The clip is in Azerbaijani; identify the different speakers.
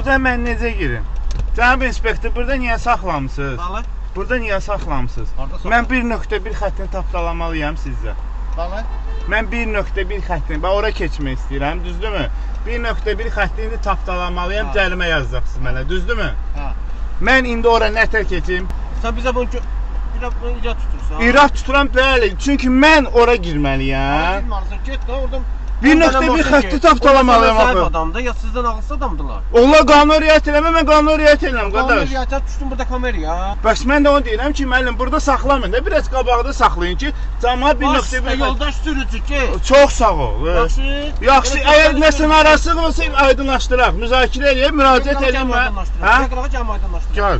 Speaker 1: Burada mən necə girim? Cənab inspektor, burada niyə saxlamısınız?
Speaker 2: Bəli.
Speaker 1: Burada niyə saxlamısınız? Mən 1.1 xəttini tapdalamalıyam sizdə.
Speaker 2: Bəli.
Speaker 1: Mən 1.1 xəttini, bax ora keçmək istəyirəm, düzdürmü? 1.1 xəttini tapdalamalıyam, cərimə yazacaqsınız mənə, düzdürmü?
Speaker 2: Hə.
Speaker 1: Mən indi ora nətər keçim?
Speaker 2: Sən bizə bunu irad tutursan.
Speaker 1: İrad tuturam, bəli, çünki mən ora girməliyəm.
Speaker 2: Girməlisən, get də oradan.
Speaker 1: 1.1 xətti tapdalamalıyam
Speaker 2: Sahib
Speaker 1: axı.
Speaker 2: adamdır, ya sizdən ağılsız adamdırlar.
Speaker 1: Onlar qanuna riayət eləmə, mən qanuna riayət eləmirəm,
Speaker 2: Qanuna
Speaker 1: qardaş.
Speaker 2: riayət düşdün burada kameraya.
Speaker 1: Bəs mən də onu deyirəm ki, müəllim, burada saxlamayın da, biraz qabaqda saxlayın ki, cəmaət 1.1
Speaker 2: yoldaş sürücü ki.
Speaker 1: Çox sağ ol.
Speaker 2: Yaxşı.
Speaker 1: Yaxşı, əgər nəsə narazılıq olsa aydınlaşdıraq, müzakirə eləyib, müraciət edin.
Speaker 2: Hə? Gəl.